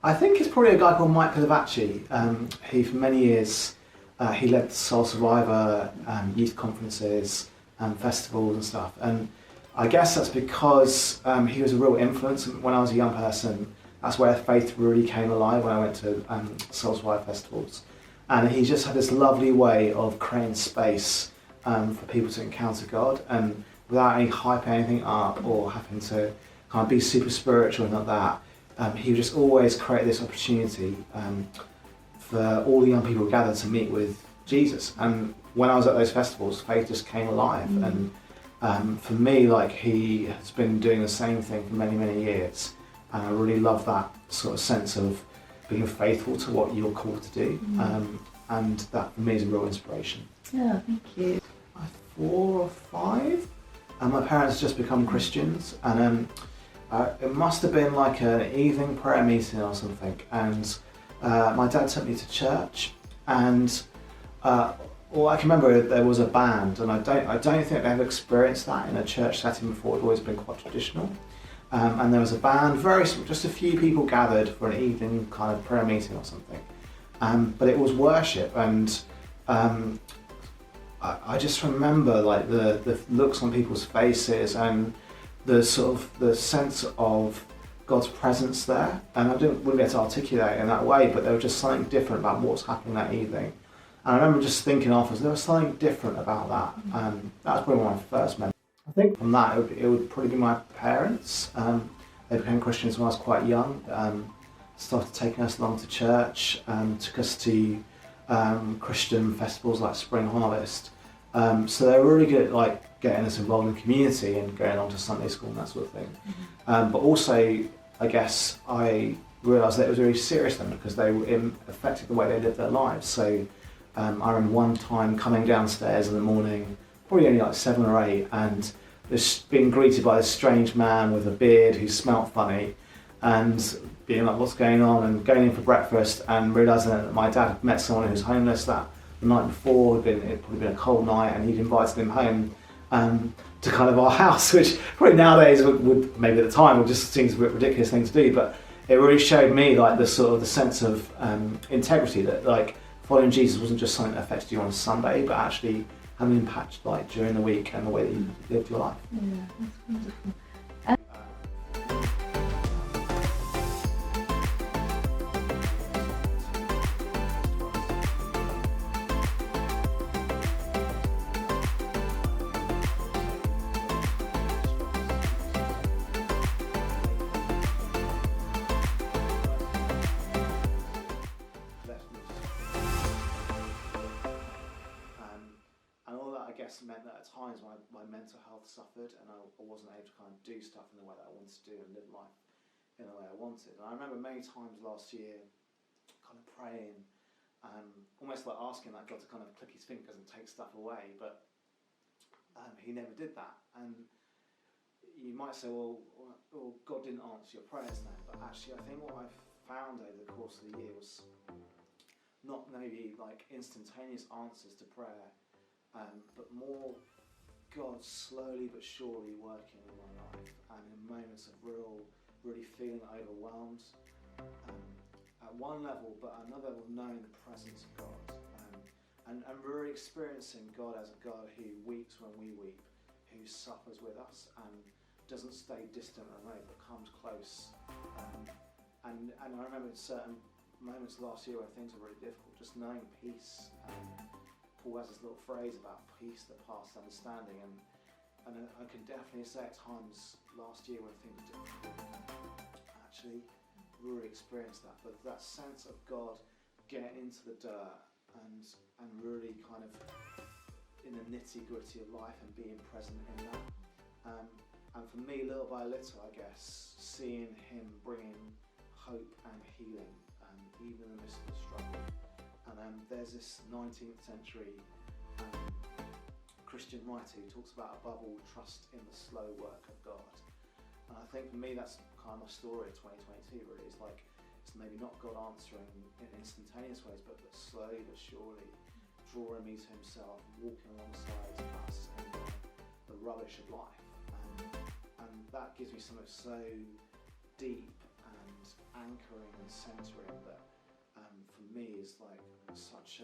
I think it's probably a guy called Mike Pilavachi. He, for many years, he led Soul Survivor youth conferences and festivals and stuff. And I guess that's because he was a real influence when I was a young person. That's where faith really came alive, when I went to Soul Survivor festivals. And he just had this lovely way of creating space for people to encounter God, and without any hyping anything up or having to kind of be super spiritual and like that. He would just always create this opportunity for all the young people gathered to meet with Jesus. And when I was at those festivals, faith just came alive. And for me, like, he has been doing the same thing for many, many years. And I really love that sort of sense of being faithful to what you're called to do. And that for me is a real inspiration. Yeah, thank you. 4 or 5, and my parents had just become Christians, and it must have been like an evening prayer meeting or something, and my dad took me to church, and all I can remember, there was a band, and I don't think I've ever experienced that in a church setting before. It's always been quite traditional, and there was a band, just a few people gathered for an evening kind of prayer meeting or something, but it was worship, and I just remember like the looks on people's faces and the sort of the sense of God's presence there, and I wouldn't be able to articulate it in that way, but there was just something different about what was happening that evening. And I remember just thinking afterwards, there was something different about that. That was probably one of my first memories. I think from that it would probably be my parents. They became Christians when I was quite young. Started taking us along to church, took us to Christian festivals like Spring Harvest. So they were really good at like getting us involved in the community and going on to Sunday school and that sort of thing. But also, I guess I realised that it was really serious then, because they affected the way they lived their lives. So I remember one time coming downstairs in the morning, probably only like 7 or 8, and just being greeted by this strange man with a beard who smelt funny, and being like, what's going on, and going in for breakfast and realising that my dad had met someone who was homeless that the night before. It'd probably been a cold night, and he'd invited him home to kind of our house, which probably nowadays would maybe at the time would just seem a bit ridiculous thing to do, but it really showed me like the sort of the sense of integrity, that like following Jesus wasn't just something that affected you on a Sunday, but actually had an impact like during the week and the way that you lived your life. Yeah, that's wonderful. Meant that at times my mental health suffered, and I wasn't able to kind of do stuff in the way that I wanted to do and live life in the way I wanted. And I remember many times last year kind of praying, almost like asking that God to kind of click his fingers and take stuff away, but he never did that. And you might say, well, God didn't answer your prayers then, but actually I think what I've found over the course of the year was not maybe like instantaneous answers to prayer, but more God slowly but surely working in my life, and in moments of really feeling overwhelmed at one level, but another level knowing the presence of God, and really experiencing God as a God who weeps when we weep, who suffers with us and doesn't stay distant and remote, but comes close. And I remember certain moments last year when things were really difficult, just knowing peace. Paul has this little phrase about peace that passes understanding, and I can definitely say at times last year when things were difficult, I actually really experienced that. But that sense of God getting into the dirt and really kind of in the nitty-gritty of life and being present in that. And for me, little by little, I guess, seeing him bringing hope and healing, even in the midst of the struggle. And there's this 19th century Christian writer who talks about, above all, trust in the slow work of God. And I think for me that's kind of my story of 2022 really. It's like, it's maybe not God answering in instantaneous ways, but slowly but surely drawing me to himself, walking alongside us in the rubbish of life. And that gives me something so deep and anchoring and centering that for me is like such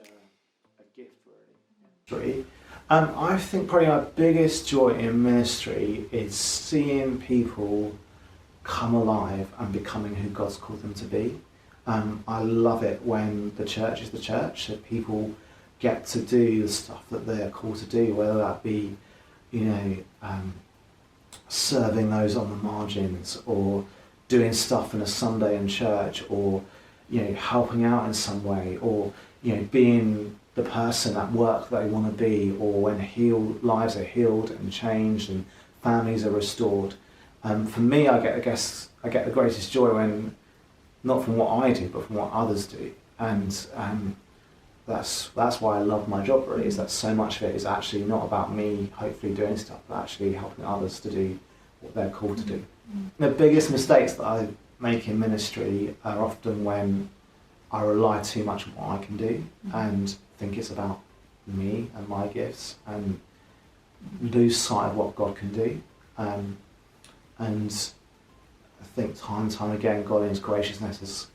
a gift really. I think probably my biggest joy in ministry is seeing people come alive and becoming who God's called them to be. I love it when the church is the church, that people get to do the stuff that they're called to do, whether that be, serving those on the margins, or doing stuff in a Sunday in church, or helping out in some way, or being the person at work that they want to be, or when lives are healed and changed and families are restored. For me, I get the greatest joy when, not from what I do, but from what others do, and that's why I love my job really, is that so much of it is actually not about me hopefully doing stuff, but actually helping others to do what they're called to do. The biggest mistakes that I make in ministry are often when I rely too much on what I can do and think it's about me and my gifts, and lose sight of what God can do. And I think time and time again, God in His graciousness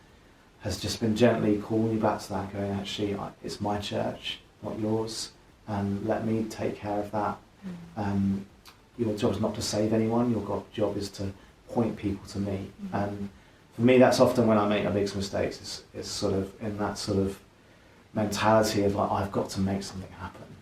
has just been gently calling me back to that, going, actually, it's my church, not yours, and let me take care of that. Your job is not to save anyone, your job is to point people to me. And for me, that's often when I make my biggest mistakes, it's sort of in that sort of mentality of like, I've got to make something happen.